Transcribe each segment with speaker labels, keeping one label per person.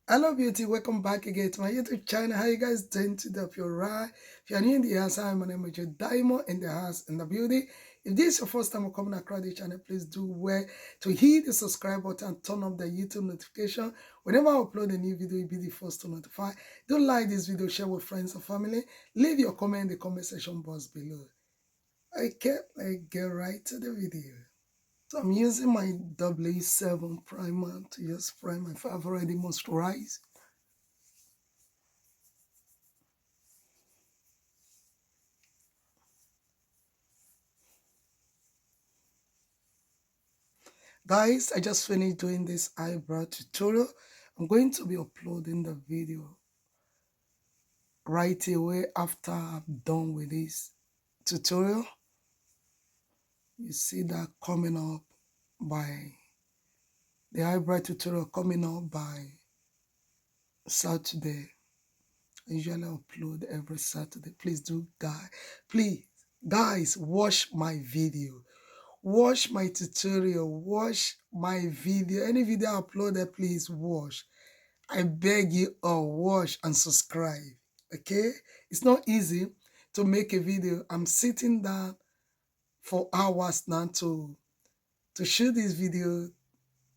Speaker 1: Hello beauty, welcome back again to my YouTube channel. How you guys doing today? If you're right, if you're new in the house, hi, my name is your Diamond in the house and the beauty. If this is your first time coming across the channel, please do well to hit the subscribe button and turn on the YouTube notification. Whenever I upload a new video, you'll be the first to notify. Do like this video, share with friends and family. Leave your comment in the comment section box below. Okay, let's get right to the video. So I'm using my W7 primer to just prime my face. I've already moisturized. Guys, I just finished doing this eyebrow tutorial. I'm going to be uploading the video right away after I'm done with this tutorial. You see that coming up by the eyebrow tutorial coming up by Saturday. I usually upload every Saturday. Please do, guys, watch my video. Watch my tutorial. Watch my video. Any video I uploaded, please watch. I beg you all, watch and subscribe. Okay? It's not easy to make a video. I'm sitting down for hours now to shoot this video,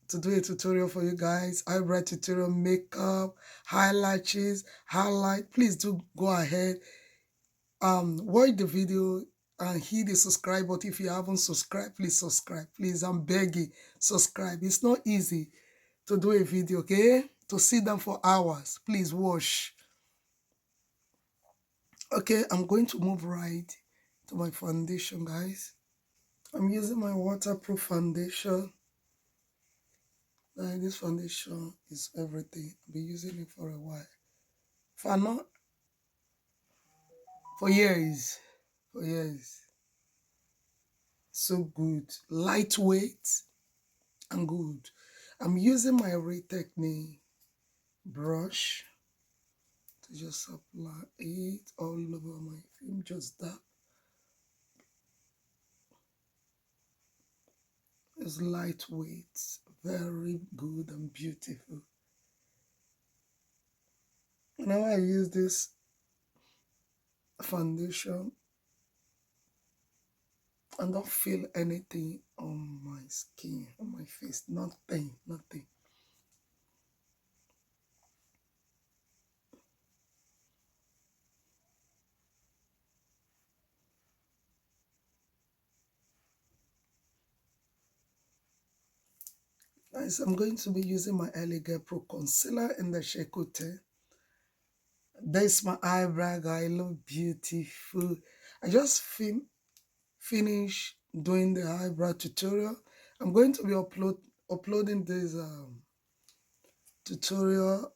Speaker 1: to do a tutorial for you guys. Eyebrow tutorial, makeup, eyelashes, highlight. Please do go ahead. Watch the video and hit the subscribe button. If you haven't subscribed, please subscribe. Please, I'm begging, subscribe. It's not easy to do a video, okay? To sit down for hours. Please watch. Okay, I'm going to move right to my foundation, guys. I'm using my waterproof foundation. This foundation is everything. I've been using it for a while. For not for years. For years. So good. Lightweight and good. I'm using my Ray Technique brush to just apply it all over my film, just that. It's lightweight, very good and beautiful. Whenever I use this foundation, I don't feel anything on my skin, on my face, nothing. Guys, I'm going to be using my Elegant Pro Concealer in the shade Cote. That's my eyebrow, guys. Look beautiful. I just finished doing the eyebrow tutorial. I'm going to be uploading this tutorial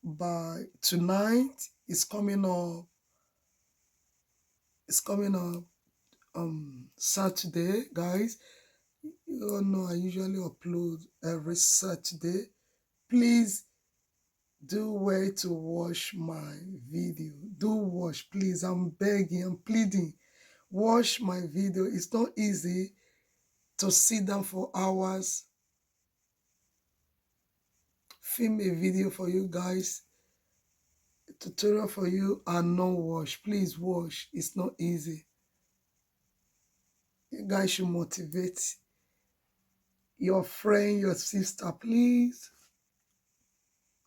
Speaker 1: by tonight. It's coming up. It's coming up Saturday, guys. You all know I usually upload every Saturday. Please do wait to watch my video. Do watch, please. I'm begging, I'm pleading. Watch my video. It's not easy to sit down for hours, film a video for you guys, a tutorial for you, and not watch. Please watch. It's not easy. You guys should motivate your friend, your sister, please.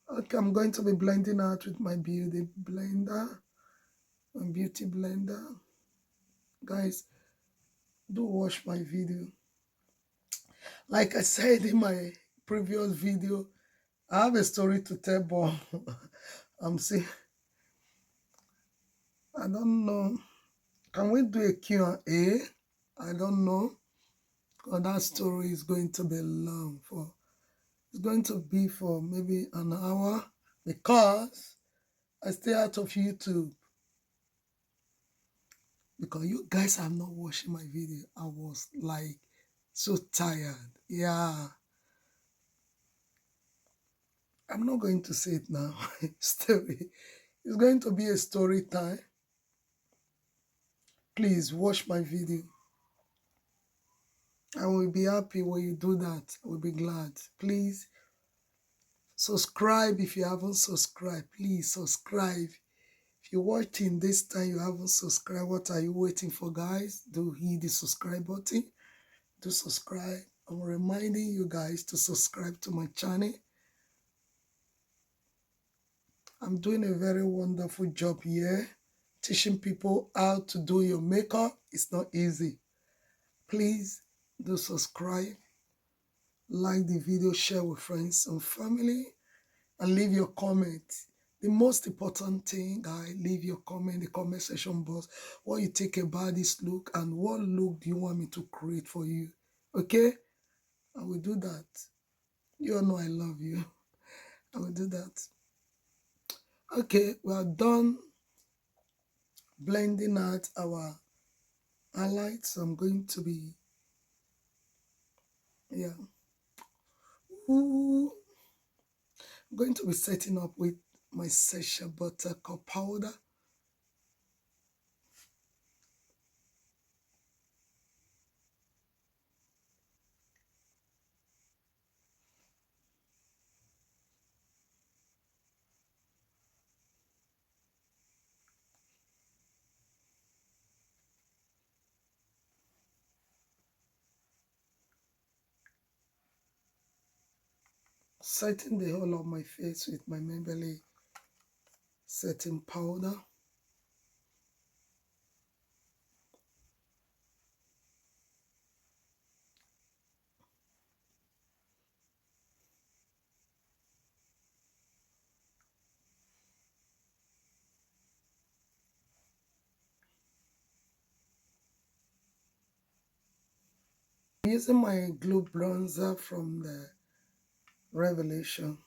Speaker 1: Okay, I'm going to be blending out with my beauty blender. My beauty blender. Guys, do watch my video. Like I said in my previous video, I have a story to tell, but I'm saying, I don't know. Can we do a Q&A? I don't know. Because that story is going to be long. It's going to be for maybe an hour. Because I stay out of YouTube. Because you guys are not watching my video. I was like so tired. Yeah. I'm not going to say it now. Story. It's going to be a story time. Please watch my video. I will be happy when you do that. I will be glad. Please Subscribe if you haven't subscribed. Please subscribe. If you're watching this time, you haven't subscribed, what are you waiting for, guys? Do hit the subscribe button. Do subscribe. I'm reminding you guys to subscribe to my channel. I'm doing a very wonderful job here, teaching people how to do your makeup. It's not easy. Please do subscribe, like the video, share with friends and family, and leave your comment. The most important thing, guys, leave your comment in the comment section box. What you think about this look and what look do you want me to create for you? Okay? I will do that. You all know I love you. I will do that. Okay, we are done blending out our highlights. I'm going to be, yeah. Ooh, I'm going to be setting up with my Sesha Buttercup powder. Setting the whole of my face with my Maybelline setting powder. Using my glue bronzer from the Revelation.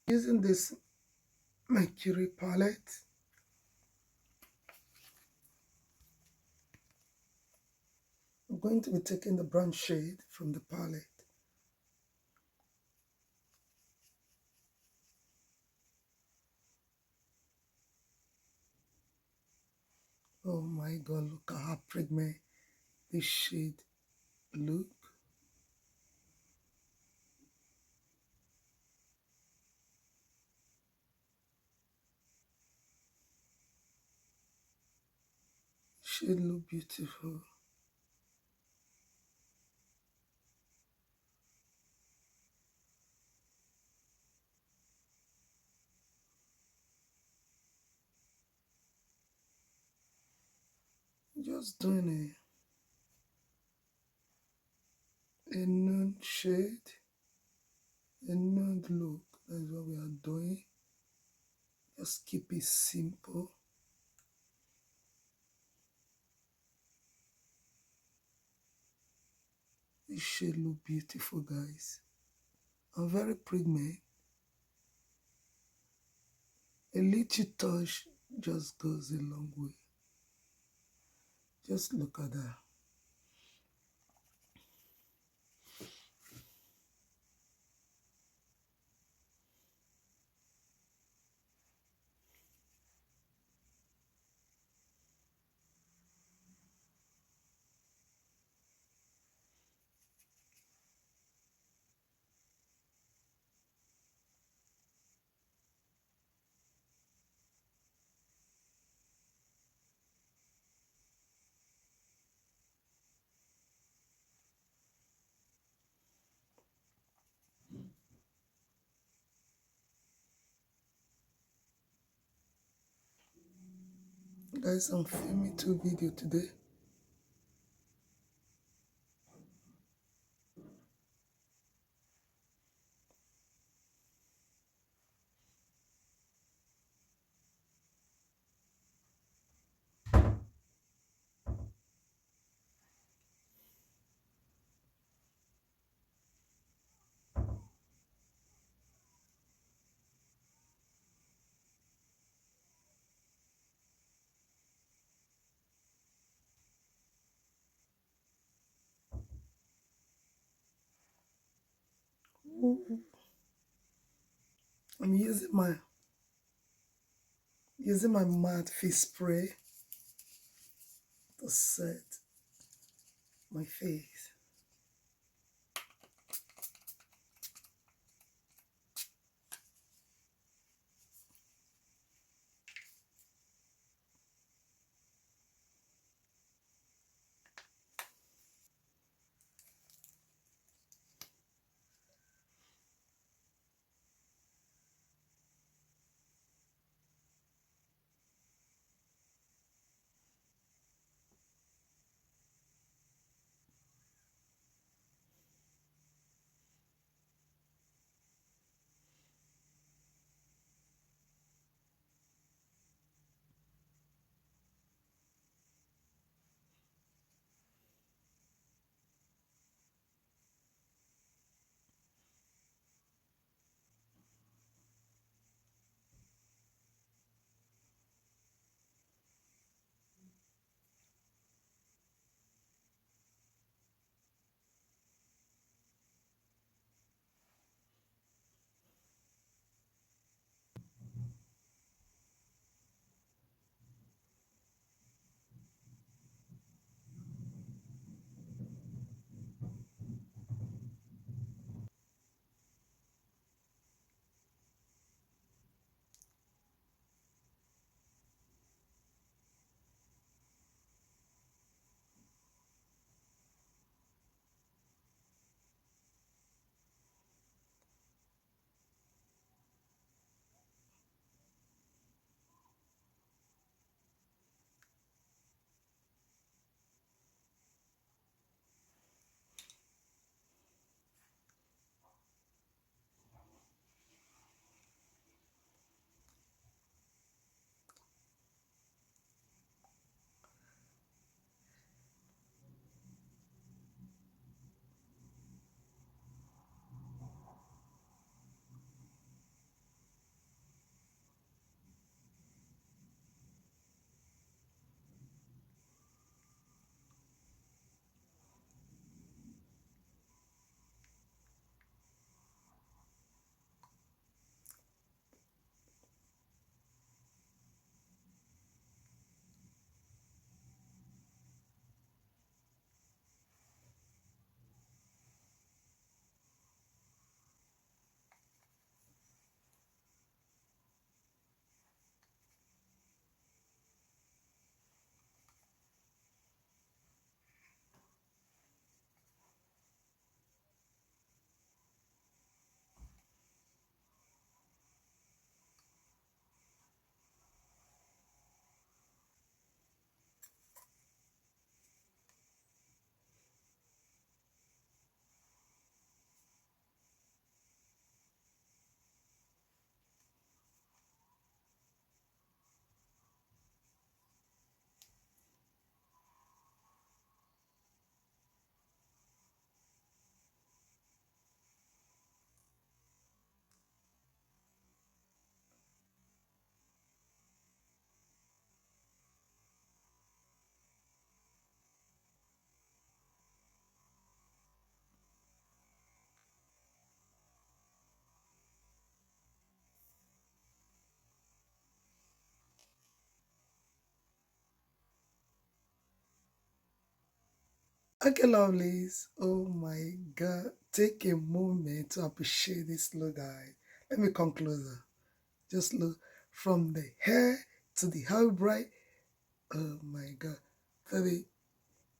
Speaker 1: Using this Mercury palette, I'm going to be taking the brown shade from the palette. Oh my God, look at how pregnant this shade look. Shade look beautiful. Just doing a nude shade, a nude look. That's what we are doing. Just keep it simple. This shade look beautiful, guys. I'm very pregnant. A little touch just goes a long way. Just look at that. Guys, I'm filming two video today. Ooh, I'm using my matte face spray to set my face. Okay, lovelies. Oh my God. Take a moment to appreciate this look, guys. Let me come closer. Just look from the hair to the eyebrow. Oh my God. To the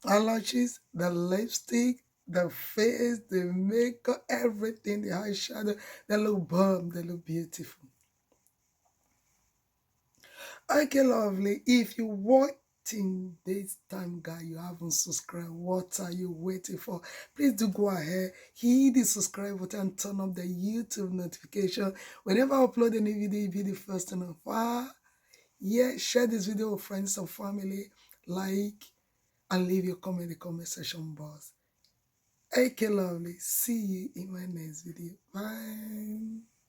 Speaker 1: eyelashes, the lipstick, the face, the makeup, everything, the eyeshadow. They look bomb. They look beautiful. Okay, lovely. If you watching this time, guy, you haven't subscribed, what are you waiting for? Please do go ahead, hit the subscribe button and turn up the YouTube notification. Whenever I upload a new video, you'll be the first to know. Yeah, share this video with friends and family, like, and leave your comment in the comment section box. Okay, lovely. See you in my next video. Bye.